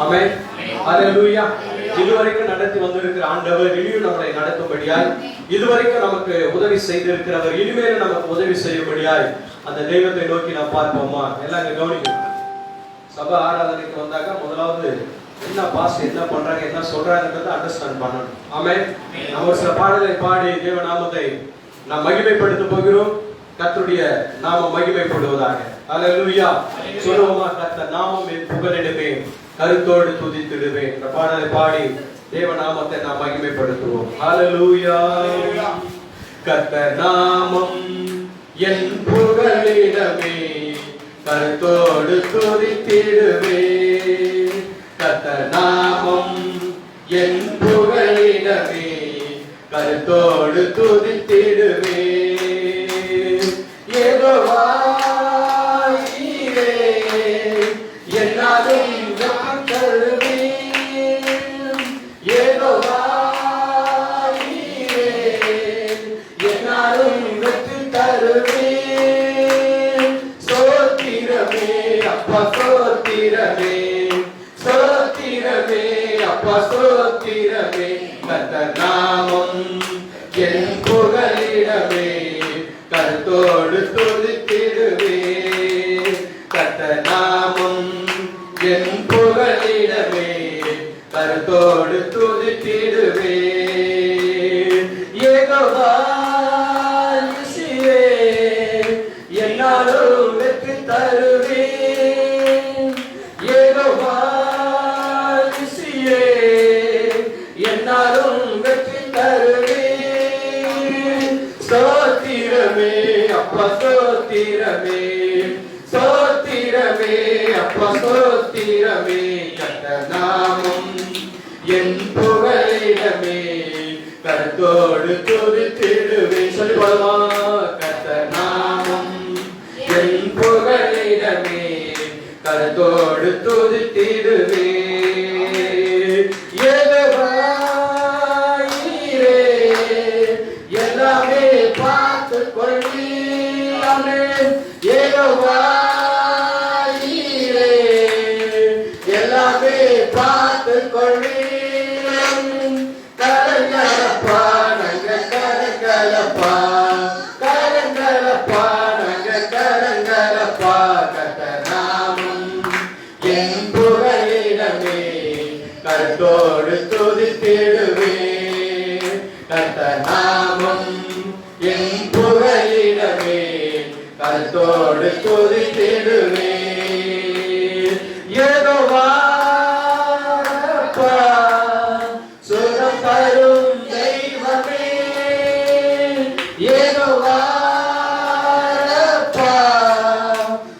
ஆமென். ஹalleluya. இதுவரைக்கும் நடத்தி வந்திருக்கிற ஆண்டவர் இனியும் நம்மை நடத்தும்படியாய், இதுவரைக்கும் நமக்கு உதவி செய்திருக்கிறவர் இனிமேல் நமக்கு உதவி செய்யும்படியாய் அந்த தெய்வத்தை நோக்கி நாம் பார்ப்போமா? எல்லாம் இங்க கவனிங்க. சபை ஆராதனைக்கு வந்தாக்க முதலாவது என்ன பாஸ்டர் என்ன பண்றாங்க, என்ன சொல்றாங்கன்றதை அண்டர்ஸ்டாண்ட் பண்ணணும். ஆமென். நம்ம சில பாடலை பாடி தேவ நாமத்தை நாம் மகிமைப்படுத்த போகிறோம். கர்த்தருடைய நாமம் மகிமைப்படுவதாக. ஹalleluya. சொல்லுவோமா? கர்த்தர் நாமம் என் புகழிடமே, கருத்தோடு துதித்திடுவேன். இந்த பாடலை பாடி தேவ நாமத்தை நாம் மகிமைப்படுத்துவோம். ஹalleluya. கர்த்தர் நாமம் என் புகழிடமே, கருத்தோடு துதித்திடுவேன். கர்த்தர் நாமம் என் புகழிடமே, கருத்தோடு துதித்திடுவேன். யெகோவா நீரே என்னாலும் நான் தருவேன். யெகோவா நீரே என்னாலும் வெற்றி தருவேன். ஸ்தோத்திரமே அப்பா ஸ்தோத்திரமே, ஸ்தோத்திரமே அப்பா ஸ்தோத்திரமே. கர்த்தர் நாமம் என் புகழிடமே, கருத்தோடு துதித்திடுவேன். கர்த்தர் நாமம் என் புகழிடமே, கருத்தோடு துதித்திடுவேன். யெகோவா ஈரே என்னாலும் வெற்றி தருவேன். யெகோவா ஈரே என்னாலும் வெற்றி தருவேன். ஸ்தோத்திரமே அப்பா ஸ்தோத்திரமே, ஸ்தோத்திரமே அப்பா ஸ்தோத்திரமே. கர்த்தர் நாமம் என் புகழிடமே, கருத்தோடு துதித்திடுவேன். சொல்லி போடுமா? கர்த்தர் நாமம் என் புகழிடமே, கருத்தோடு துதித்திடுவேன். யெகோவா நீரே எல்லாமே பார்த்துக் கொள்வீராமே. யெகோவா நீரே எல்லாமே பார்த்துக் கொள்வீராம். கரங்களப்பா நங்க கரங்களப்பா, கரங்களப்பா நங்க கரங்களப்பா. கர்த்தர் நாமம் என் புகழிடமே, கருத்தோடு துதித்திடுவேன். கர்த்தர் நாமம் என் புகழிடமே, கருத்தோடு துதித்திடுவேன். யெகோவா அப்பா சுகம் தரும் தெய்வமே. யெகோவா அப்பா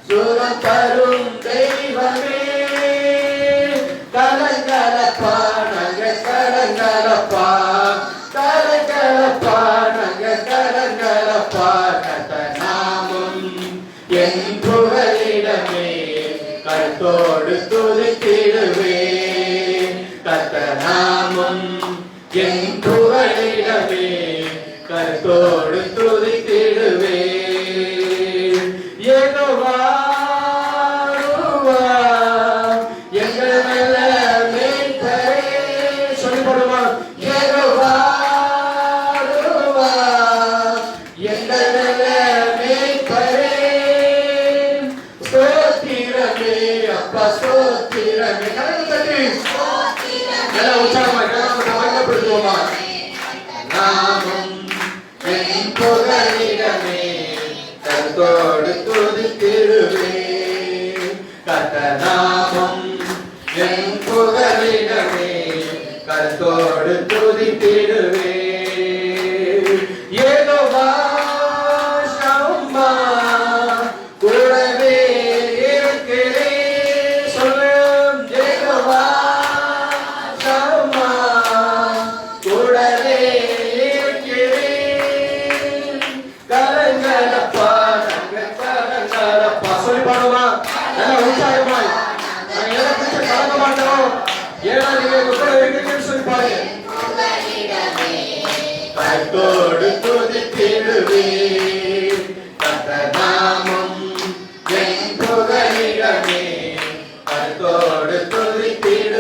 சுகம் தரும் தெய்வமே. கலங்கலப்பா நங்க கலங்கலப்பா, கலங்கலப்பா நங்க கலங்கலப்பா. கர்த்தர் நாமம் என் புகழிடமே, கருத்தோடு துதித்திடுவேன். கர்த்தர் நாமம் என் புகழிடமே, கருத்தோடு துதித்திடுவேன். யெகோவா எங்கள் மேல மேய்ப்பரே. சொல்லி போடுமா? யெகோவா எங்கள் மேல மேய்ப்பரே. ஸ்தோத்திரமே அப்பா ஸ்தோத்திரமே. கரங்களை தட்டி எல்லாம் உற்சாகமாய் கரங்களை மகிமைப்படுத்துவோமா? நாமம் என் புகழிடமே, கருத்தோடு துதித்திடுவேன். கர்த்தர் நாமம் என் புகழிடமே, கருத்தோடு துதித்திடுவேன். யெகோவா ஷம்மா கூடவே இருக்கிறேன். சொல்லும் யெகோவா ஷம்மா கூடவே இருக்கிறேன். கலங்கலப்பா நங்க கலங்கலப்பா. சொல்லி பாடுமா? நல்லா உற்சாகமாய். நாங்க எதை பிடிச்ச கலங்க மாட்டோம். ஏன்னா நீங்க கூட இருக்கிறீங்கன்னு சொல்லி பாருங்க. கருத்தோடு துதித்திடுவேன். கர்த்தர் நாமம் என் புகழிடமே, கருத்தோடு துதித்திடுவேன்.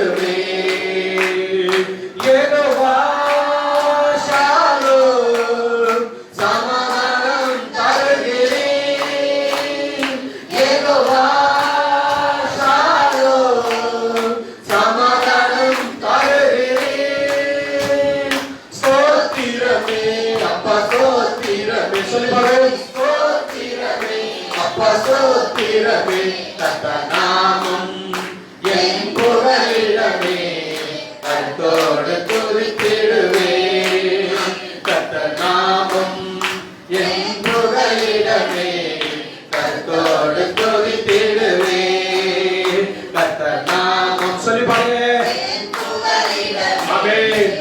சோத்திரமே கர்த்தர் நாமம் என் புகலிடமே கர்த்தரோடு துதித்திடுவே கர்த்தர் நாமம் என் புகலிடமே கர்த்தரோடு துதித்திடுவே கர்த்தர் நாமம் சொல்லி பாருங்க ஆமென்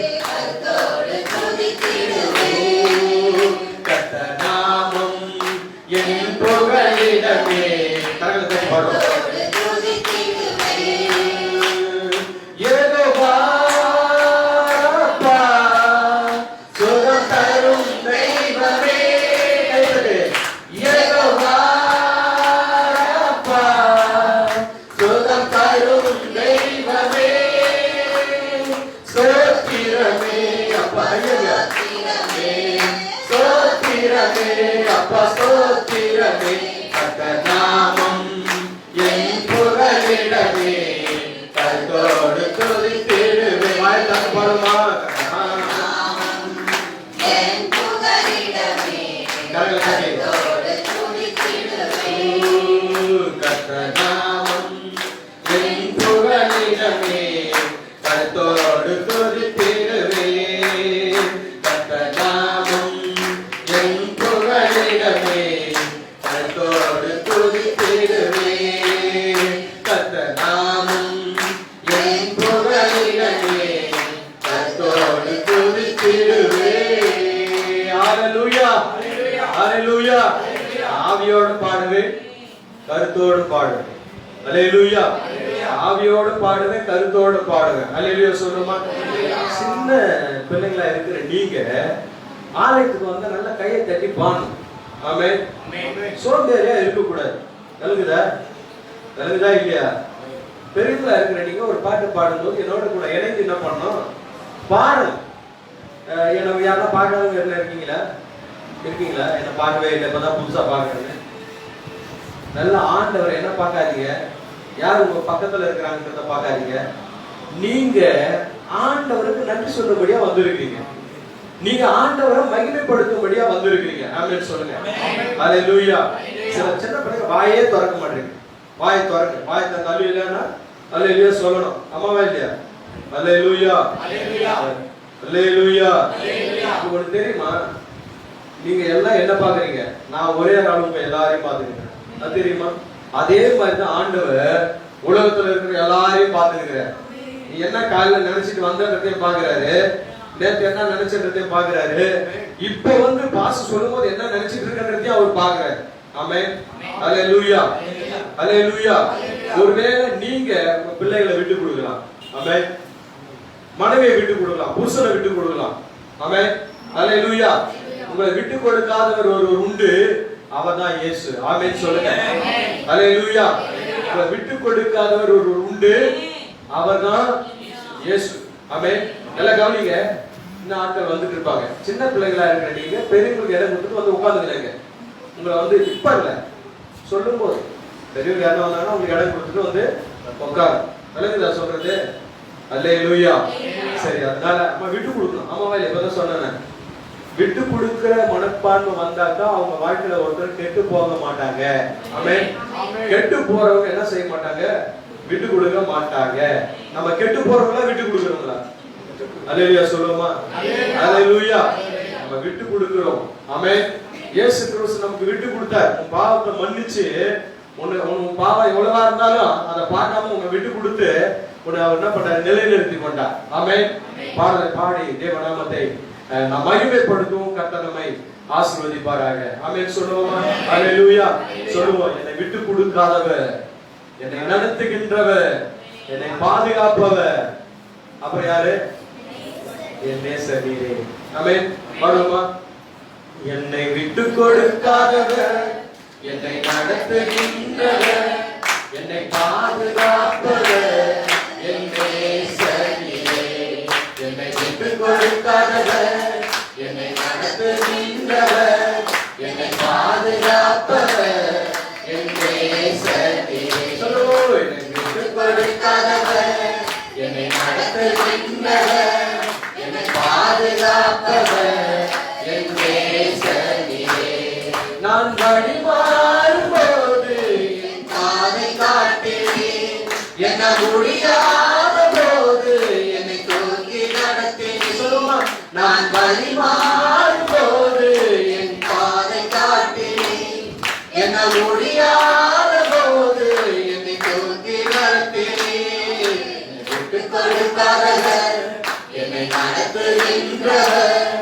கர்த்தர் நாமம் என் புகலிடமே கரங்களை பாடுவோம் அப்பா ஸ்தோத்திரமே கர்த்தர் நாமம் என் புகலிடமே கர்த்தரோடு துதித்திடுவே வாய்த்தாக்கு பாடுமா என் புகலிடமே கர்த்தரோடு துதித்திடுவே கர்த்தர் நாமம் என் புகலிடமே கர்த்தரோடு துதித்திடுவே கர்த்தர் நாமம் என் புகலிடமே கர்த்தரோடு துதித்திடுவே கர்த்தர் நாமம் என் புகலிடமே கர்த்தரோடு துதித்திடுவே ஹalleluya ஹalleluya ஆவியோடு பாடுவேன் கருத்தோடு பாடுவேன் ஹalleluya ஆவியோடு பாடுவேன் கருத்தோடு பாடுவேன் ஹalleluya சொல்லுமா சின்ன பிள்ளைங்களா இருக்கிற நீங்க ஆலயத்துக்கு வந்தா நல்லா கையை தட்டி பாடணும் ஆமென் சோம்பேறியா இருக்க கூடாது கலங்குதா இல்லையா பெரியவங்களா இருக்கிற நீங்க ஒரு பாட்டு பாடும்போது என்னோட கூட இணைந்து என்ன பண்ணணும் பாடணும் என்ன யாரெல்லாம் பாடாதவங்க இருக்கீங்களா என்ன பார்க்கவே இல்லை இப்பதான் புதுசா பாக்குறேன்னு நல்ல ஆண்டவர் என்ன பார்க்காதீங்க யார் உங்க பக்கத்துல இருக்கிறாங்கிறத பார்க்காதீங்க நீங்க ஆண்டவருக்கு நன்றி சொல்லும்படியா வந்திருக்கீங்க நீங்க ஆண்டவரை மகிமைப்படுத்தும்படியா வந்திருக்கீங்க ஆமென் சொல்லுங்க ஹalleluya சின்ன பிள்ளைங்க வாயே திறக்க மாட்டீங்க வாயை திறக்க வாயை தள்ளி இல்லைன்னா ஹalleluya சொல்லணும் அம்மாவா இல்லையா ஹalleluya ஹalleluya உங்களுக்கு தெரியுமா நீங்க எல்லாம் என்ன பாக்குறீங்க நான் ஒரே நாள் உங்க எல்லாரையும் பாத்துக்கிறேன் அது தெரியுமா அதே மாதிரிதான் ஆண்டவர் உலகத்துல இருக்கிற எல்லாரையும் பாத்துக்கிறார் நீ என்ன காலையில நினைச்சிட்டு வந்ததையும் பாக்குறாரு நேத்து என்ன நினைச்சதையும் பாக்குறாரு இப்ப வந்து பாச சொல்லும் போது என்ன நினைச்சிட்டு இருக்கிறதையும் அவர் பாக்குறாரு ஆமென் ஹalleluya ஹalleluya ஒருவேளை நீங்க உங்க பிள்ளைகளை விட்டு கொடுக்கலாம் ஆமென் மனைவியை விட்டு கொடுக்கலாம் புருஷனை விட்டு கொடுக்கலாம் ஆமென் ஹalleluya உங்களை விட்டு கொடுக்காதவர் ஒருவர் உண்டு அவர்தான் இயேசு ஆமென் சொல்லுங்க ஹalleluya உங்களை விட்டு கொடுக்காதவர் ஒருவர் உண்டு அவர்தான் இயேசு ஆமென் நல்லா கவனிங்க இந்த ஆட்கள் வந்துட்டு இருப்பாங்க சின்ன பிள்ளைகளா இருக்கிற நீங்க பெரியவங்களுக்கு இடம் கொடுத்துட்டு வந்து உட்கார்ந்துக்கிறாங்க உங்களை வந்து இப்ப இல்ல சொல்லும் போது பெரியவங்க யாரும் வந்தாங்கன்னா உங்களுக்கு இடம் கொடுத்துட்டு வந்து உட்காரு விளங்குதா சொல்றது ஹalleluya சரி அதனால நம்ம விட்டு கொடுக்கணும் ஆமாவா இல்ல இப்பதான் சொன்னேன் விட்டு கொடுக்கிற மனப்பான்மை வந்தாக்கா அவங்க வாழ்க்கையில ஒருத்தர் கெட்டு போக மாட்டாங்க ஆமென் கெட்டு போறவங்க என்ன செய்ய மாட்டாங்க விட்டு கொடுக்க மாட்டாங்க நம்ம கெட்டு போறவங்களா விட்டு கொடுக்கறோங்களா ஹalleluya சொல்லுமா ஹalleluya நம்ம விட்டு கொடுக்கிறோம் ஆமென் இயேசு கிறிஸ்து நமக்கு விட்டு கொடுத்தார் உன் பாவத்தை மன்னிச்சு உன் பாவம் எவ்வளவா இருந்தாலும் அதை பார்க்காம உங்க விட்டு கொடுத்து உன்னை அவர் என்ன பண்றார் நிலைநிறுத்தி கொண்டார் ஆமென் பாடலை பாடி தேவநாமத்தை நாம் மகிமைப்படுத்துவோம் கர்த்தர் நம்மை ஆசீர்வதிப்பாராக ஆமென் சொல்லுவோமா ஹalleluya சொல்லுவோம் என்னை விட்டு கொடுக்காதவர் என்னை நடத்துகின்றவர் என்னை பாதுகாப்பவர் அப்புறம் யாரு என் நேசரீரே ஆமென் பாடுவோமா என்னை விட்டு கொடுக்காதவர் என்னை நடத்துகின்றவர் என்னை பாதுகாப்பவர் என் நேசரீரே என்னை விட்டு கொடுக்காதவர் என்னை நடத்துகின்றவர் என்னை பாதுகாப்பவர் என் நேசரீரே என்னை விட்டு கொடுக்காதவர் என்னை நடத்துகின்றவர் என்னை பாதுகாப்பவர் என் நேசரீரே நான் வழி மாறும்போது வழி மாறும் போது என் பாதை காட்டி என்ன முடியாத போது என்னை தூக்கி நடத்தி விட்டு கொடுக்காதவர் என்னை நடத்துகின்றவர்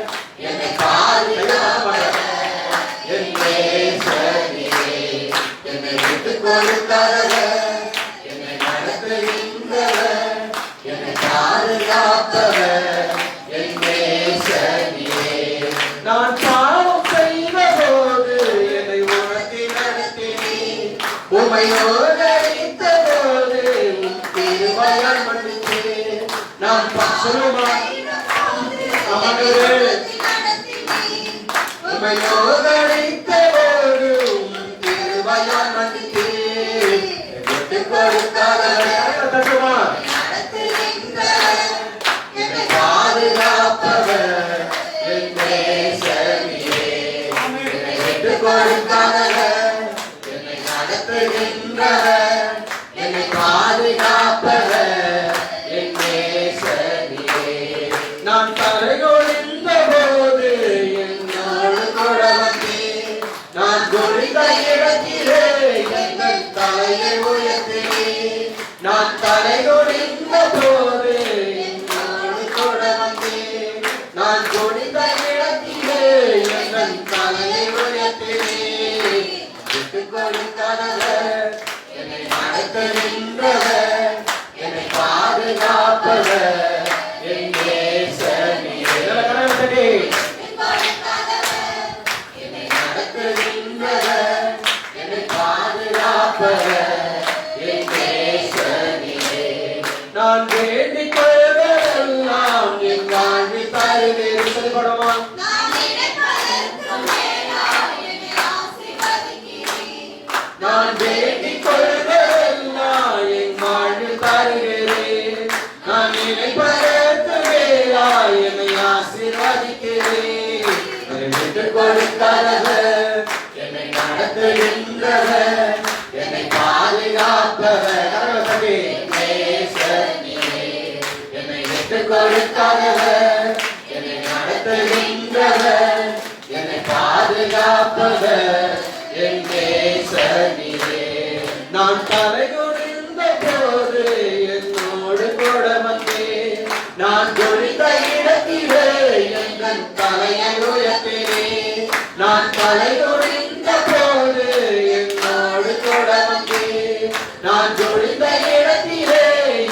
என்னை பாதுகாப்பவர் என் நேசரே என்னை விட்டு கொடுக்காதவர் என்னை நடத்துகின்றவர் என்னை பாதுகாப்பவர் என் நேசரே நான் பாவம் செய்த போது என்னை உணர்த்தி நடத்தினீர் உம்மை நோகடித்த போது உம் திருமையால் மன்னித்தீர் நான் சொல்லுமா உம்மை நோகடித்த போது உம் திருமையால் மன்னித்தீர் விட்டுக் கொடுக்காதவர் தட்டுமா என்னை பாதுகாப்பவர் என் நேசரே என்னை விட்டுக் கொடுக்காதவர் என்னை நடத்துகின்றவர் என்னை பாதுகாப்பவர் என் நேசரே நான் தலைகொழிந்த போது என்னோடு கூட வந்தீர் நான் கொடிந்த இடத்திலே எங்கள் தலையை உயர்த்தினீர் நான் தலைகொழிந்த போது என்னோடு கூட வந்தீர் நான் கொடிந்த இடத்திலே எங்கள் தலையை உயர்த்தினீர் விட்டுக் கொடுக்காதவர் என்னை நடத்துகின்றவர் என்னை பாதுகாப்பவர் என் நேசரே என்னை நடத்துகின்றவர் என்னை பாதுகாப்பவர் என் நேசரே நான் வேண்டிக் கொள்வதெல்லாம் என் வாழ்வில் தருவீர் சொல்லிப்படமா நான் வேண்டிக் கொள்வதெல்லாம் என் வாழ்வில் தருகிறேன் நான் நினைப்பதற்கு மேலாய் என்னை ஆசீர்வதிக்கிறேன் என்னை விட்டுக் கொடுக்காதவர் என்னை நடத்துகின்றவர் என்னை பாதுகாப்பவர் என்னை விட்டுக் கொடுக்காதவர் என்னை நடத்துகின்றவர் என்னை பாதுகாப்பவர் என் நேசரே நான் தலைகுனிந்த போது என்னோடு கூட வந்தேன் நான் குனிந்த இடத்திலே எங்கள் தலையை உயர்த்தினேன் நான் தலைகுனிந்த போது என்னோடு கூட வந்தேன் நான் குனிந்த இடத்திலே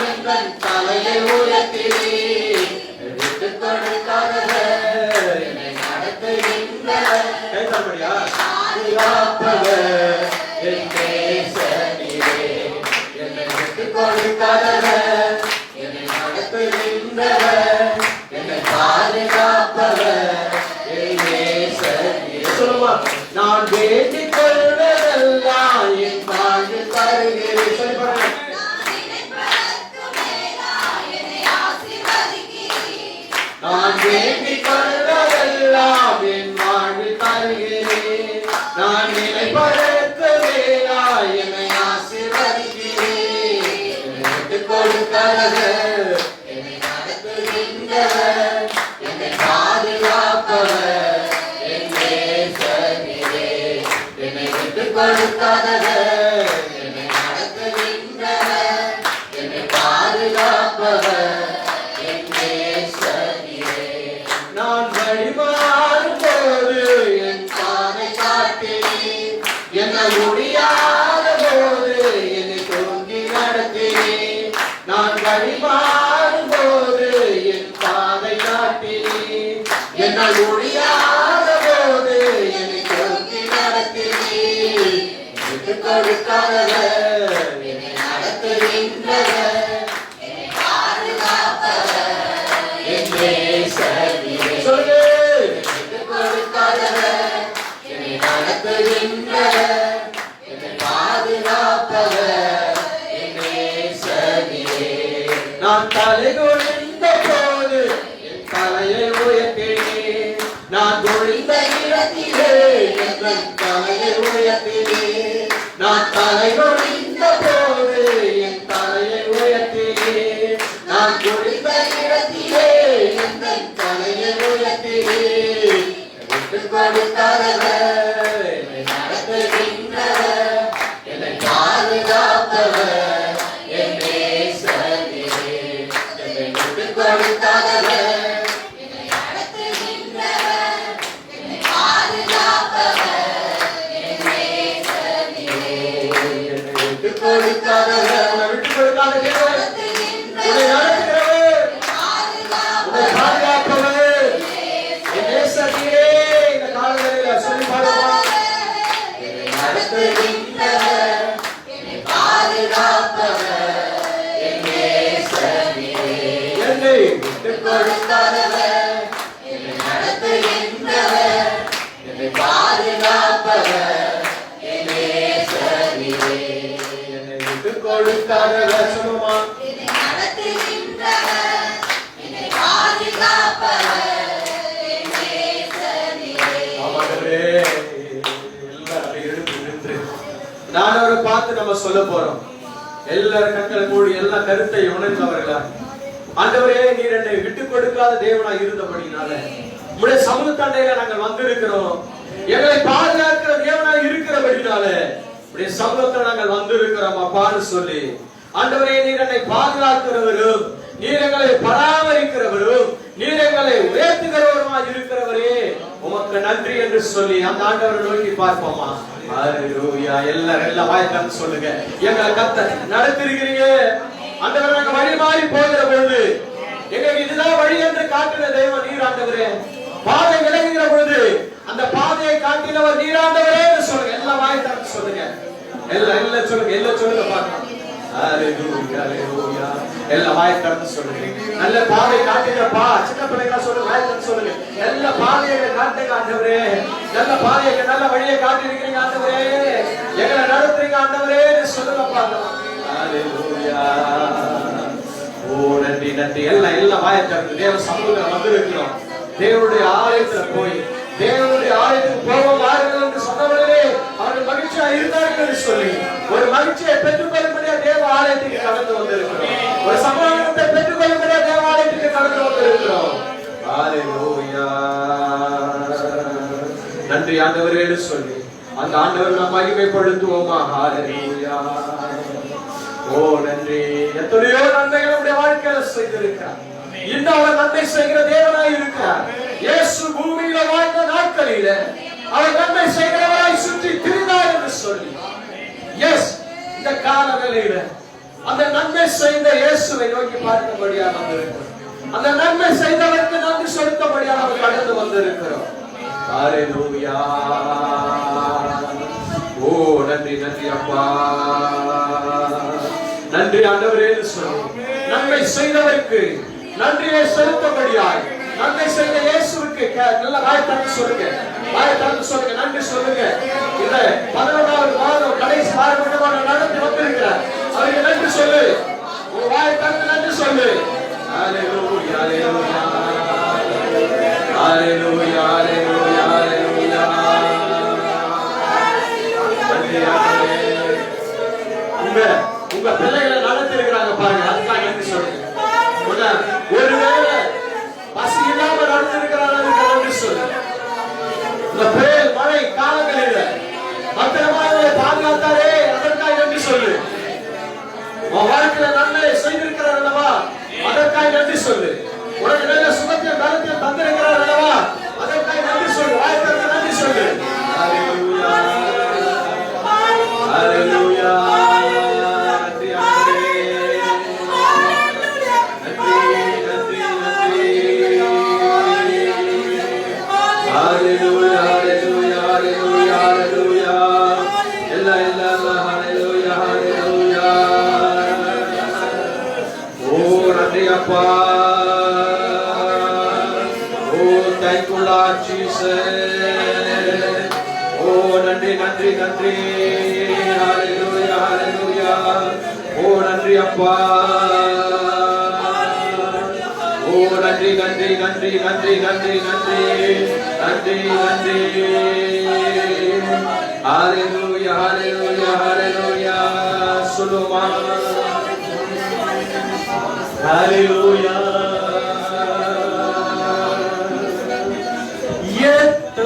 எங்கள் தலையை உயர்த்தினேன் விட்டுக் கொடுக்காதவர் என்னை நடத்துகின்றவர் பாதுகாப்பவர் என் நேசரே என்னை விட்டுக் கொடுக்காதவர் என்னை நடத்துகின்றவர் என்னை பாதுகாப்பவர் என் நேசரே சொல்லுமா நான் வேண்டிக் கொள்வதெல்லாம் என் வாழ்வில் தருகிறேன் சொல்லுங்க நான் வேண்டிக் கொள்வதெல்லாம் என் வாழ்வில் தருகிறேன் நான் நினைப்பதற்கு மேலாய் என்னை ஆசீர்வதிக்கிறேன் என்னை விட்டுக் கொடுக்காதவர் என்னை நடத்துகின்றவர் என்னை பாதுகாப்பவர் என் நேசரே என்னை விட்டுக் கொடுக்காதவர் என்னை நடத்துகின்றவர் என்னை பாதுகாப்பவர் என் நேசரே நான் வழிமாறும் போது என் பாதை காட்டினீர் என்ன முடியாத போது என்னை தூங்கி நடத்தினீர் நான் வழிமாறும் போது என் பாதை காட்டினீர் என்ன முடியாத போது என்னை தூங்கி நடத்தினீர் விட்டுக் கொடுக்காதவர் என்னை நடத்துகின்றவர் என்னை பாதுகாப்பவர் என் நேசரே சொல்லு விட்டுக் கொடுக்காதவர் என்னை நடத்துகின்றவர் என்னை பாதுகாப்பவர் என் நேசரே நான் தலைகுனிந்த போது என் தலையை உயர்த்தினேன் நான் குனிந்த இடத்திலே என் தலையை உயர்த்தினேன் நான் தலைகுனிந்த போது என் தலையை உயர்த்தினேன் நான் குனிந்த இடத்திலே என் தலையை உயர்த்தினேன் கொடுக்காதவர், என்னை நடத்துகின்றவர், என்னை பாதுகாப்பவர், என் நேசரே. என்னை விட்டுக் கொடுக்காதவர், என்னை நடத்துகின்றவர், என்னை பாதுகாப்பவர், என் நேசரே. என்னை விட்டுக் கொடுக்காதவர், உன்னை விட்டுக் கொடுக்காத தேவன், உன்னை நடத்துகிறவர், உன்னை பாதுகாப்பவர், என் நேசரே. இந்த காலங்களில் சொல்லி பாடுவா, என்னை நடத்துகின்றவர், என்னை பாதுகாப்பவர், என் நேசரே. என்னை விட்டுக் கொடுக்காதவர், என்னை நடத்துகின்றவர், என்னை பாதுகாப்பவர், என் நேசரே. என்னை விட்டுக் கொடுக்காதவர், சொல்லுமா, என்னை நடத்துகின்றவர், என்னை பாதுகாப்பவர், என் நேசரே. ஆமாண்டவரே, எல்லாரும் எழுந்து நின்று நான் அவரை பார்த்து நம்ம சொல்ல போறோம். எல்லாரும் கண்களை மூடி எல்லா கருத்தை உணர்ந்தவர்களா, ஆண்டவரே நீர் என்னை விட்டுக் கொடுக்காத தேவனாய் இருந்தபடினால உம்முடைய சமூகத்தண்டையில நாங்கள் வந்திருக்கிறோம். எங்களை பாதுகாக்கிற தேவனாய் இருக்கிறபடினால உம்முடைய சமூகத்தில் நாங்கள் வந்திருக்கிறோம் அப்பான்னு சொல்லி, ஆண்டவரே நீர் என்னை பாதுகாக்கிறவரும், நீர் எங்களை பராமரிக்கிறவரும், நீர் எங்களை உயர்த்துகிறவருமாய் இருக்கிறவரே உமக்கு நன்றி என்று சொல்லி அந்த ஆண்டவரை நோக்கி பார்ப்போமா. ஹல்லேலூயா. எல்லாரும் வாய் திறந்து சொல்லுங்க, எங்களை கர்த்தர் நடத்திருக்கிறீங்க ஆண்டவரே. நாங்க வழி மாறி போகிற பொழுது எங்களுக்கு இதுதான் வழி என்று காட்டின தெய்வம் நீர் ஆண்டவரே. பாதை விலகுகிற பொழுது அந்த பாதையை காட்டினவர் நீர் ஆண்டவரே என்று சொல்லுங்க. எல்லாம் வாய் திறந்து சொல்லுங்க, எல்லாம் சொல்லுங்க, எல்லாம் சொல்லுங்க பார்க்கலாம். ஹல்லேலூயா, ஹல்லேலூயா. எல்லாம் வாய் திறந்து சொல்லுங்க. நல்ல பாதை காட்டினப்பா. சின்ன பிள்ளைங்களா சொல்லுங்க, வாய் திறந்து சொல்லுங்க. நல்ல பாதையை காட்டுங்க ஆண்டவரே, நல்ல பாதையை நல்ல வழியை காட்டிருக்கிறீங்க ஆண்டவரே, எங்களை நடத்துறீங்க ஆண்டவரே சொல்லுங்கப்பா. ஹல்லேலூயா. ஓ நன்றி நன்றி. எல்லாம் வாயை திறந்து தேவ சமூகத்தில் வந்திருக்கிறோம். தேவனுடைய ஆலயத்துல போய் தேவனுடைய ஆலயத்துக்கு போவோம் வாருங்கள் என்று சொன்னவர்களே அவர்கள் மகிழ்ச்சியா இருந்தார்கள் என்று சொல்லி ஒரு மகிழ்ச்சியை பெற்றுக்கொள்ளும்படியா தேவ ஆலயத்துக்கு கடந்து வந்திருக்கிறோம். ஒரு சமாதானத்தை பெற்றுக்கொள்ளும்படியா தேவ ஆலயத்துக்கு கடந்து வந்திருக்கிறோம். ஹல்லேலூயா. நன்றி ஆண்டவரே என்று சொல்லி அந்த ஆண்டவர் நாம் மகிமைப்படுத்துவோமா. ஹல்லேலூயா. ஓ நன்றி. எத்தனையோ நன்மைகள் நம்முடைய வாழ்க்கையில செய்திருக்கிறார். இன்னும் அவர் நன்மை செய்கிற தேவனாய் இருக்கிறார். இயேசு பூமியில வாழ்ந்த நாட்களில அவர் நன்மை செய்கிறவராய் சுற்றி திரிந்தார் என்று சொல்லி எஸ் இந்த காலங்களில அந்த நன்மை செய்த இயேசுவை நோக்கி பார்க்கும்படியாக வந்திருக்கிறோம். அந்த நன்மை செய்தவருக்கு நன்றி செலுத்தபடியாக அவர் கடந்து வந்திருக்கிறோம். ஹல்லேலூயா. ஓ நன்றி நன்றி அப்பா, நன்றி ஆண்டவரே சொல்லி நன்மை செய்தவருக்கு நன்றியை செலுத்தபடியாய் நன்மை செய்த இயேசுவுக்கு நல்ல வாயை திறந்து சொல்லுங்க, வாயை திறந்து சொல்லுங்க, நன்றி சொல்லுங்க. இந்த 11வது மாதம் கடைசி வாரம் நடத்தி வந்திருக்கிறார். அவருக்கு நன்றி சொல்லு, உன் வாயை திறந்து நன்றி சொல்லு. ஹல்லேலூயா, ஹல்லேலூயா, ஹல்லேலூயா, ஹல்லேலூயா, ஹல்லேலூயா. நன்றி ஆண்டவரே. உங்க பிள்ளைகளை நடத்தி இருக்கிறாங்க பாருங்க, அதுக்காக நன்றி சொல்லுங்க. ஒருவேளை பசி இல்லாம நடத்திருக்கிறார்கள் என்று சொல்லு. இந்த புயல் மழை காலங்களில் பத்திரமாக பாதுகாத்தாரே அதற்காக நன்றி சொல்லு. உன் வாழ்க்கையில நன்மை செய்திருக்கிறார் அல்லவா, அதற்காக நன்றி சொல்லு. உனக்கு நல்ல சுகத்தையும் பலத்தையும் தந்திருக்கிறார் அல்லவா, அதற்காக நன்றி சொல்லு. வாழ்க்கைக்கு நன்றி சொல்லு. ஹல்லேலூயா, ஹல்லேலூயா. Hallelujah, hallelujah, hallelujah, hallelujah. Ella, ella, hallelujah, hallelujah. Oh, nandri appa. Oh, thank you Lord Jesus. Oh, nandri, nandri, nandri. Hallelujah, hallelujah. Oh, nandri appa. Oh, nandri, nandri, nandri, nandri, nandri, nandri, nandri, nandri. Hallelujah, hallelujah, hallelujah. Suluma. Hallelujah. Yet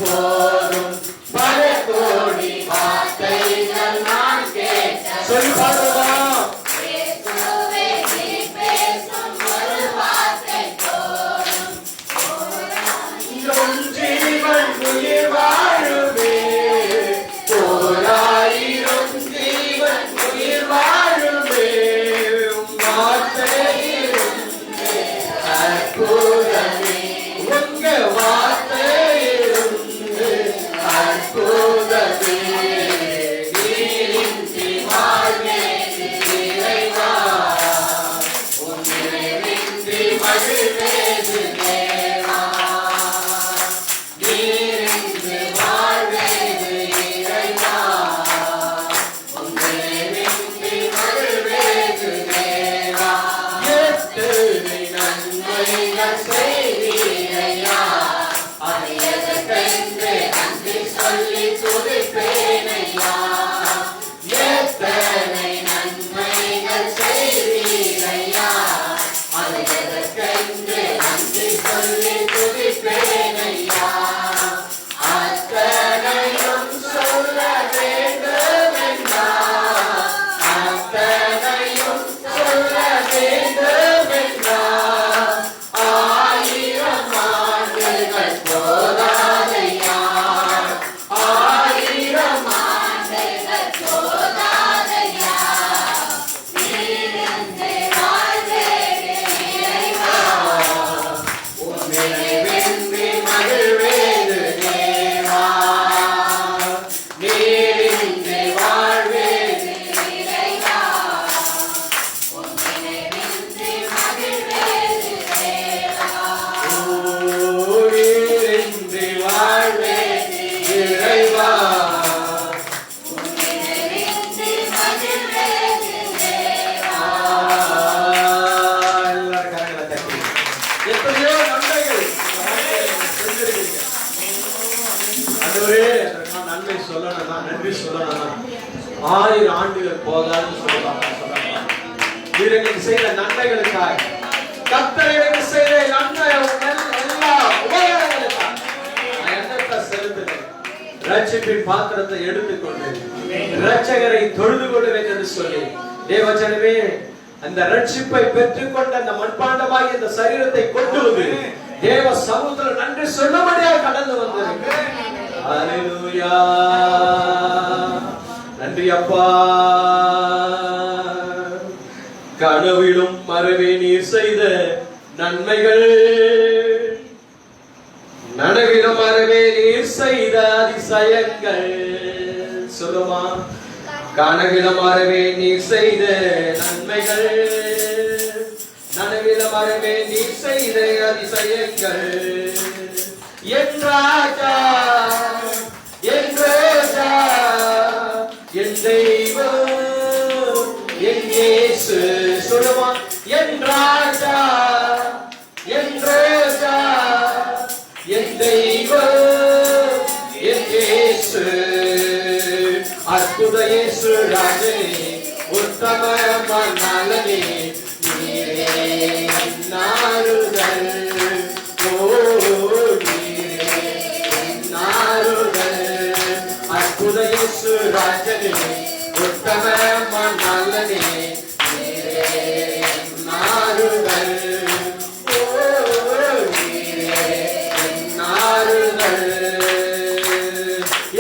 போதும் பல கோடி வார்த்தைகள் நான் கேட்க. சொல்லி பாடுவா ஜீவன் உயிர் வாழுமே, ஓராயிரம் ஜீவன் உயிர் வாழுமே, வார்த்தையிலும் அற்புதமே, உங்க வார்த்தையிலும் அற்புதமே, நீரின்றி வாழ்வே இறைவா, உன்னின்றி மகிழ்வேது தேவா, நீரின்றி வாழ்வேது இறைவா, உன்னின்றி மகிழ்வேது தேவா, எத்தனை நன்மைகள் செய்வீரையா, அதை எதற்கென்று நன்றி சொல்லி துதிப்பேனையா, எத்தனை நன்மைகள் செய்வீரையா, அதை எதற்கென்று நன்றி சொல்லி துதிப்பேனையா, அத்தனையும் சொல்ல வேண்டுமென்றா, அத்தனையும் சொல்ல வேண்டுமென்றா, ஆயிரம் ஆண்டுகள் போதாதையா, ஆயிரம் ஆண்டுகள் போதாதையா, நீரின்றி வாழ்வேது இறைவா, உன்னின்றி மகிழ்வேது தேவா, நீரின்றி வாழ்வேது இறைவா, உன்னின்றி மகிழ்வேது தேவா, நீரின்றி வாழ்வேது இறைவா, உன்னின்றி மகிழ்வேது தேவா. எல்லாரும் கரங்களை தட்டி. எத்தனையோ நன்மைகள் செஞ்சிருக்கீங்க. ஆண்டவரே, அதற்கு நான் நன்மை சொல்லணும்னா, நன்றி சொல்லணும்னா 1000 ஆண்டுகள் போதாதுன்னு சொல்லுவாங்க. நீர் எங்களுக்கு செய்த நன்மைகளுக்காக, கர்த்தர் எனக்கு செய்த நன்மை எல்லா உபகாரங்களுக்காக நான் என்னத்தை செலுத்துகிறேன்? ரட்சிப்பின் பாத்திரத்தை எடுத்துக்கொண்டு இரட்சகரை தொழுது கொள்வேன் என்று சொல்லி தேவஜனமே, அந்த ரட்சிப்பை பெற்றுக்கொண்ட அந்த மண்பாண்டமாய் இந்த சரீரத்தை கொண்டு வந்து தேவ சமூகத்தில் நன்றி சொல்லும்படியாக கடந்து வந்திருக்கிறேன். அல்லேலூயா, நன்றி அப்பா. கனவிலும் மறவே நீர் செய்த நன்மைகள், நனவிலும் மறவே நீர் செய்த அதிசயங்கள். சொல்லுமா, கனவிலும் மறவே நீர் செய்த நன்மைகள், நனவிலும் மறவே நீர் செய்த அதிசயங்கள். என் ராஜா, என் ரோஜா, என் தெய்வம், என் இயேசு. சொல்லுமா, என் ராஜா, என் ரோஜா, என் தெய்வம், என் இயேசு. அற்புத இயேசு ராஜனே, உத்தம மன்னனே, நீரே என் ஆறுதல். ஓ நீரே என் ஆறுதல். அற்புத இயேசு ராஜனே, உத்தம மன்னனே, நீரே என் ஆறுதல். ஓ நீரே என் ஆறுதல்.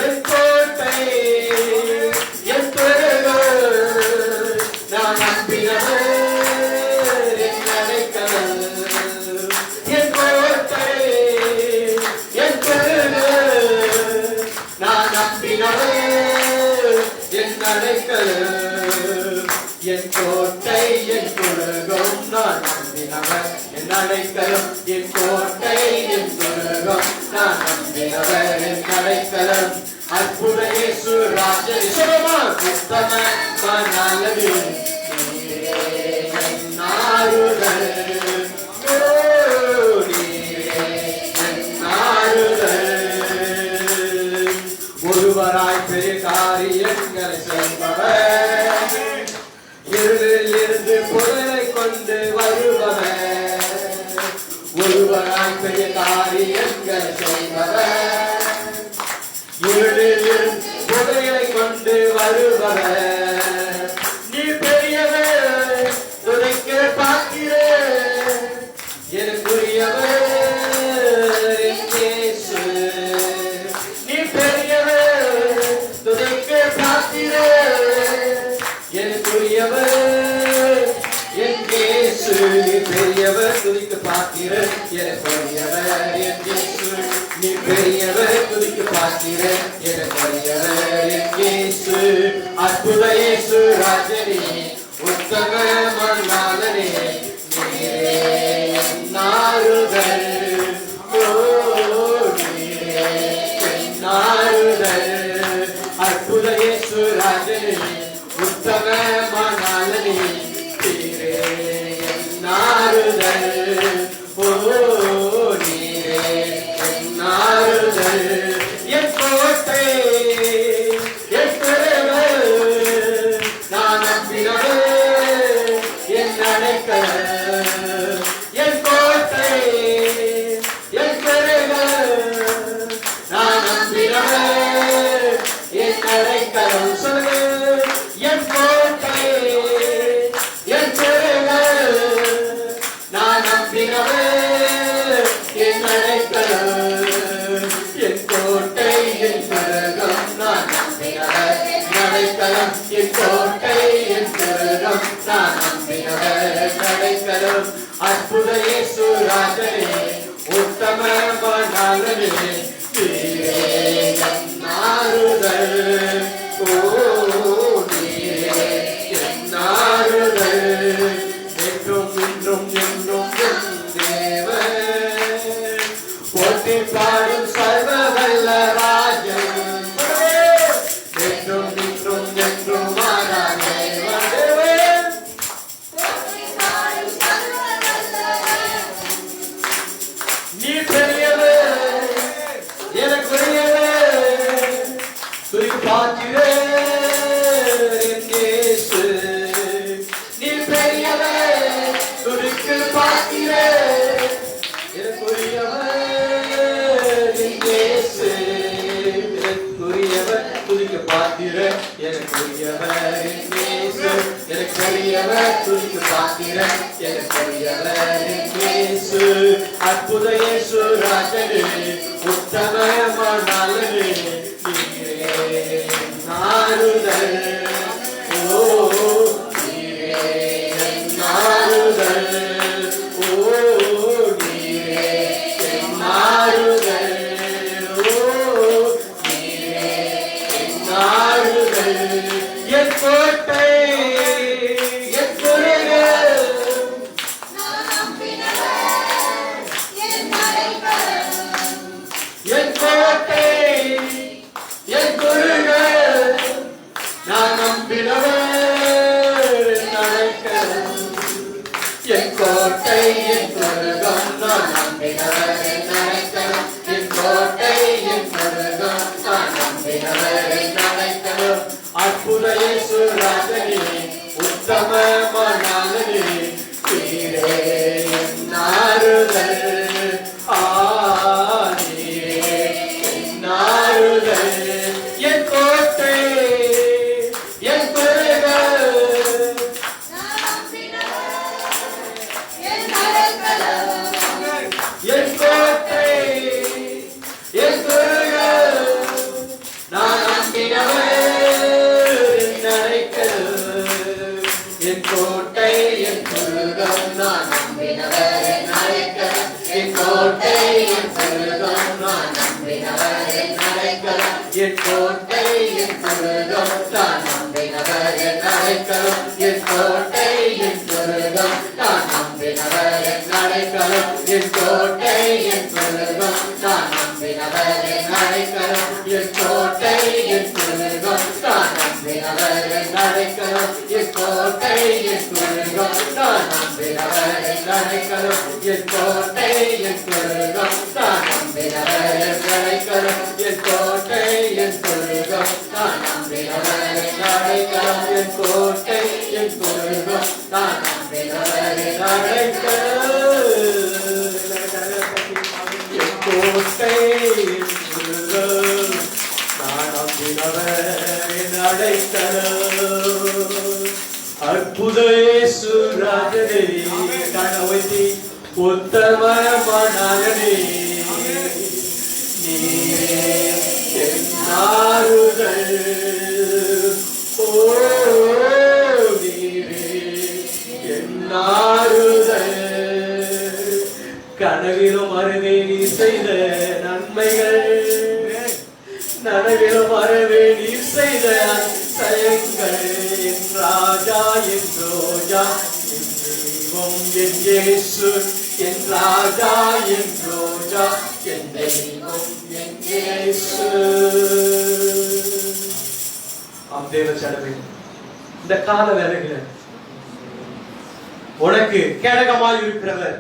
என் கோட்டை, என் துறைகள், நான் நம்பினவர், என் அடைக்கலம். என் கோட்டை, என் துறைகள், நான் நம்பினவர், என் அடைக்கலம். என் கோட்டை, என் துருகம், நான் நம்பினவர், என் அடைக்கலம். என் கோட்டை, என் துருகம், நான் நம்பினவர், என் அடைக்கலம். அற்புத இயேசு ராஜனே, சொல்லுமா, உத்தம மன்னனே, நீரே என் ஆறுதல். ஓ நீரே என் ஆறுதல். ஒருவராய் பெரிய காரியங்களை செய்பவர், இருளில் இருந்து பொருளை கொண்டு வருபவர், ஒருவராய் பெரிய காரியங்களை செய்பவர், மாறுபவர். நீ பெரியவர் துதிக்க பார்க்கிற எனக்குரியவர் என் இயேசு. நீ பெரியவர் துதிக்க பார்க்கிற எனக்குரியவர் என் இயேசு. நீ பெரியவர் துதிக்க பார்க்கிற எனக்குரியவர் என் இயேசு. நீ பெரியவர் துதிக்க பார்க்கிற எனக்குரியவர் என் இயேசு. அற்புத இயேசு ராஜனே, உத்தம மன்னாளனே, நீரே என் ஆறுதல். ஓ நீரே என் ஆறுதல். அற்புத இயேசு ராஜனே, உத்தம மன்னாளனே, நீரே என் ஆறுதல். ஓ நீரே என் ஆறுதல். என் கோட்டை என் பெருமை நான் நம்பினவர் என் அடைக்கலம். என் கோட்டை என் பெருமை நான் நம்பினவர் என் அடைக்கலம். சொல்லுங்க. என் கோட்டை என் பெருமை நான் நம்பினவர் என் அடைக்கலம். என் கோட்டை என் பெருகம் நான் நம்பினவர் என் அடைக்கலம். என் கோட்டை என் பெருகம் நான் நம்பினவர் என் அடைக்கலம். அற்புத இயேசு ராஜனே, உத்தம மன்னாளனே, நீரே என் ஆறுதல். ஓ நீரே என் ஆறுதல். என்றும் இன்றும் என்றும் என் தேவன், போற்றி பாடும் சர்வ வல்ல ராஜன். என்றும் இன்றும் என்றும் ஆராதனை தேவன். நீ பெரியவர் எனக்குரியவர் துதி பார்க்கிற என் இயேசு. நீ பெரியவர் துதிக்கு பார்க்கிற எனக்குரியவர் என் இயேசு. எனக்குரியவர் துதிக்க பார்க்கிற எனக்குரியவர் என் இயேசு. எனக்குரியவர் துதிக்க பார்க்கிற எனக்குரியவர் என் இயேசு. அற்புத இயேசு ராஜனே, உத்தம மன்னாளனே, நீரே என் ஆறுதல். ஓ நீரே என் ஆறுதல். ஓ நீரே என் ஆறுதல். ஓ நீரே என் ஆறுதல். என் கோட்டை என் பெருகம் என் கோட்டை என் பெருகம் நான் நம்பினவர் என் அடைக்கலம். என் கோட்டை என் பெருகம் நான் நம்பினவர் என் அடைக்கலம். என் கோட்டை என் பெருகம் நான் நம்பினவர் என் அடைக்கலம். அற்புத இயேசு ராஜனே, உத்தம மன்னாளனே, நீரே என் ஆறுதல். நீரே என் ஆறுதல். என் கோட்டை என் பெருகம் என் கோட்டை என் பெருகம் நான் நம்பினவர் என் அடைக்கலம். என் கோட்டை என் பெருகம் நான் நம்பினவர் என் அடைக்கலம். என் கோட்டை என் பெருகம் நான் நம்பினவர் என் அடைக்கலம். என் கோட்டை என் பெருகம் நான் நம்பினவர் என் அடைக்கலம். என் கோட்டை என் பெருகம் நான் நம்பினவர் என் அடைக்கலம். என் கோட்டை என் பெருகம் நான் நம்பினவர் என் அடைக்கலம். என் கோட்டை என் பெருகம் நான் நம்பினவர் என் அடைக்கலம். என் கோட்டை என் பெருகம் நான் நம்பினவர் என் அடைக்கலம். என் கோட்டை என் பெருகம் நான் நம்பினவர் என் அடைக்கலம். என் கோட்டை என் பெருகம் நான் நம்பினவர் என் அடைக்கலம். என் கோட்டை என் பெருகம் நான் நம்பினவர் என் அடைக்கலம். என் கோட்டை என் பெருகம் நான் நம்பினவர் என் அடைக்கலம். அற்புதேசு ராஜனே கணவதி உத்தம மனனே நீரே என்னாருதல் ஓ நீரே என்னாருதல் கனவிலும் அருவே நீ செய்த நன்மைகள் நனவிலும் அருவே நீ செய்த அதிசயங்கள் என் ராஜா என் ரோஜா என் தெய்வம் என் இயேசு என் ராஜா என் ரோஜா என் தெய்வம் என் இயேசு. ஆம் தேவ சடமே, இந்த கால வேளைகளில் உனக்கு கேடகமாய் இருக்கிறவர்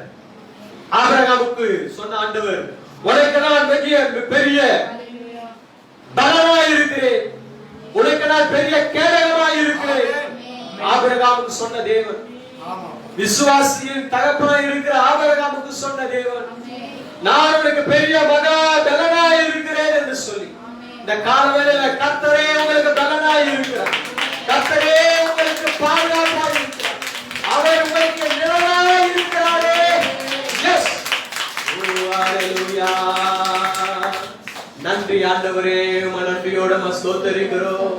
ஆபிரகாமுக்கு சொன்ன ஆண்டவர், உனக்கு நான் பெரிய பலனாய் இருக்கிறேன், உனக்கு நான் பெரிய கேடகமாய் இருக்கிறேன். ஆபிரகாமுக்கு சொன்ன தேவன், விசுவாசியின் தகப்பனாய் இருக்கிற ஆபிரகாமுக்கு சொன்ன தேவன், நான் உனக்கு பெரிய மகா பலனாய் இருக்கிறேன் என்று சொல்லி இந்த காலவேளையில கர்த்தரே உங்களுக்கு பலனாய் இருக்கிறார், கர்த்தரே உங்களுக்கு பாதுகாப்பாய் இருக்கிறார், அவர் உங்களுக்கு நிழலாய் இருக்கிறாரே. எஸ், ஹalleluya. நன்றி ஆண்டவரே, உம்மை நன்றியோட ஸ்தோத்திரிக்கிறோம்.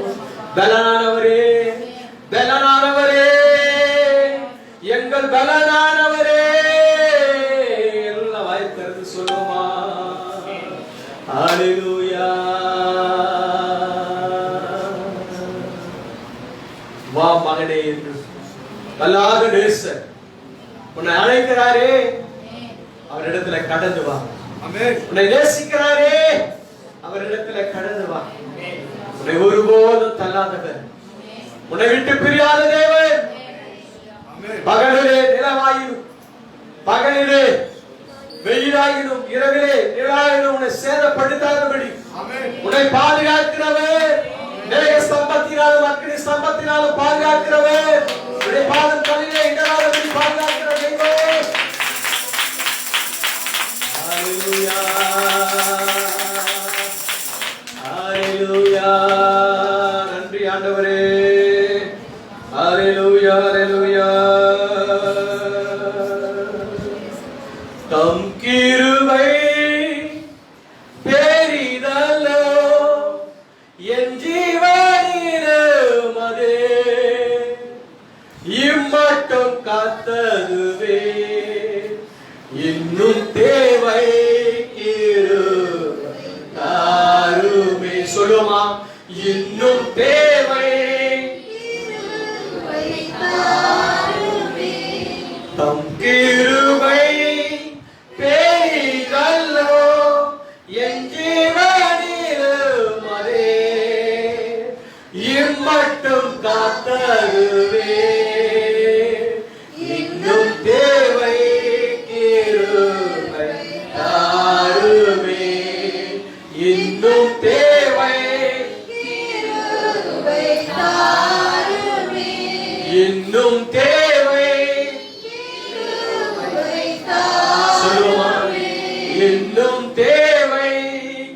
பலனானவரே, பலனானவரே, எங்கள் பலனானவரே, எல்லாம் வாய் திறந்து சொல்லுமா ஹalleluya. வா மகனே என்று வல்லாத நேசர் உன்னை அழைக்கிறாரே, அவரிடத்துல கடந்து வா. உன்னை நேசிக்கிறாரே, அவரிடத்துல கடந்து வா. உன்னை ஒருபோதும் தள்ளாதவர், உன்னை விட்டு பிரியாத தேவன். பகலிலே நிலவாயினும் பகலிலே வெயிலாயினும் இரவிலே நிழலாயினும் உன்னை சேதப்படுத்தாதபடி உன்னை பாதுகாக்கிறவர். மேக ஸ்தம்பத்தினாலும் அக்கினி ஸ்தம்பத்தினாலும் பாதுகாக்கிறவர். உன்னை பாதம் தலையிலே இடராதபடி பாதுகாக்கிற தெய்வம். ஹalleluya, ஹalleluya. நன்றி ஆண்டவரே, ஹalleluya, ஹalleluya. தம் கிருபை பெரிதல்லோ என் ஜீவனிலும் அதே, இம்மட்டும் காத்ததுவே இன்னும் தேவை தாருமே. சொல்லுமா, இன்னும் தேவை தம் கிருபை பெரிதல்லோ என் ஜீவனிலும் அதே, இம்மட்டும் காத்தருவே இன்னும் தேவை கிருபை தாருமே, இன்னும் தேவை கிருபை தாருமே, இன்னும் தேவை கிருபை தாருமே, இன்னும் தேவை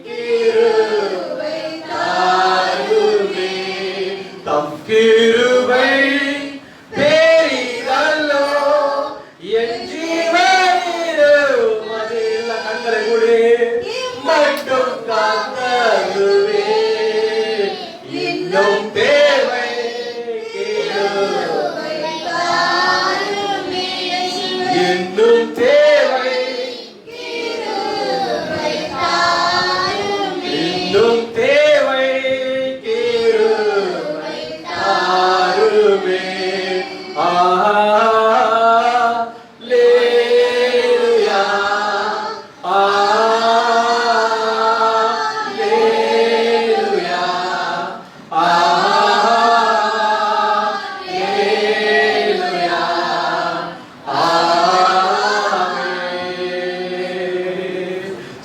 கிருபை தாருமே. தம் கிருபை பெரிதல்லோ என் ஜீவனிலும் அதே. கண்களை மூடி மட்டும் காத்தருவே இன்னும் தேவை கிருபை தாருமே, இன்னும் தேவை கிருபை தாருமே, இன்னும் தேவை கிருபை தாருமே. ஹalleluya, ஹalleluya, ஹalleluya, ஆமென்.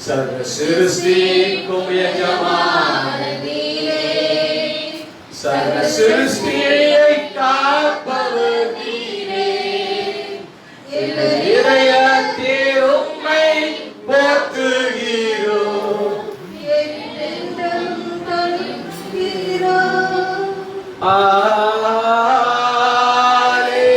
சர்வ சிருஷ்டிக்கும் எஜமானனீரே, சர்வ சிருஷ்டியை காப்பவர் நீரே, இதயத்தே உம்மை போற்றுகிறோம், என்றென்றும் தொழுகிறோம். ஹalleluya.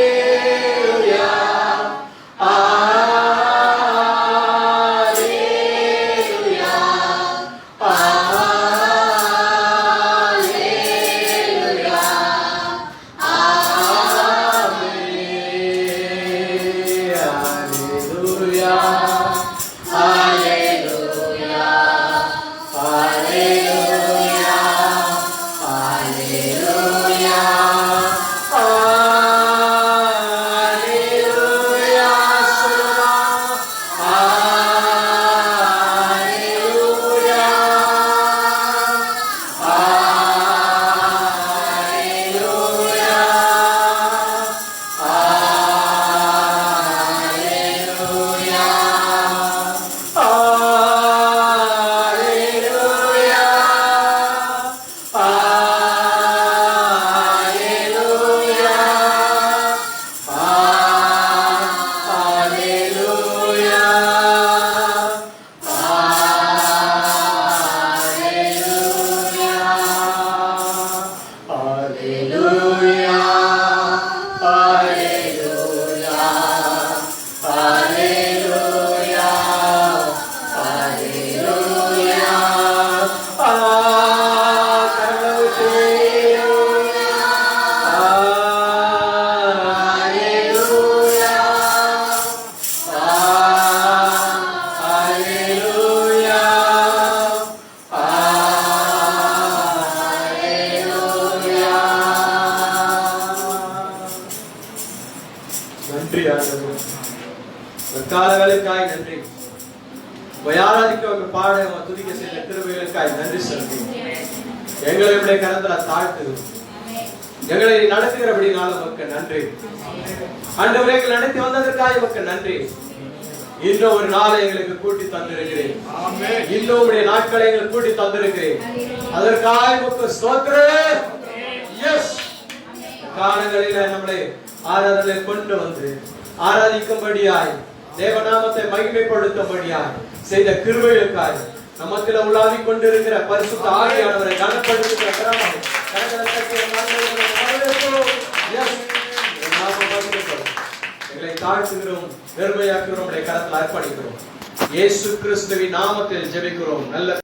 கிருபைகளுக்காய் நன்றி. ஆராதிக்க பாட துதிக்க செய்த கிருபைகளுக்காய் நன்றி செலுத்தி எங்களை உடைய கரத்துல தாழ்த்து எங்களை நடத்துகிறபடினால உமக்கு நன்றி. ஆண்டவரே, எங்களை நடத்தி வந்ததற்காக உமக்கு நன்றி. இன்னும் ஒரு நாளை எங்களுக்கு கூட்டி தந்திருக்கிறேன். இன்னும் உடைய நாட்களை எங்களுக்கு கூட்டி தந்திருக்கிறேன். அதற்காக உமக்கு ஸ்தோத்திரம். எஸ், காலங்களில நம்மளை ஆராதனை கொண்டு வந்து ஆராதிக்கும்படியாய் தேவநாமத்தை மகிமைப்படுத்தும்படியாய் செய்த கிருபைகளுக்காய் நமக்குள்ள உலாவி கொண்டிருக்கிற பரிசுத்த ஆவியானவரை கனப்படுத்துகிற எங்களை தாழ்த்துகிறோம், பெருமையாக்குகிறோம், கரத்தில் அர்ப்பணிக்கிறோம். இயேசு கிறிஸ்துவின் நாமத்தில் ஜெபிக்கிறோம் நல்ல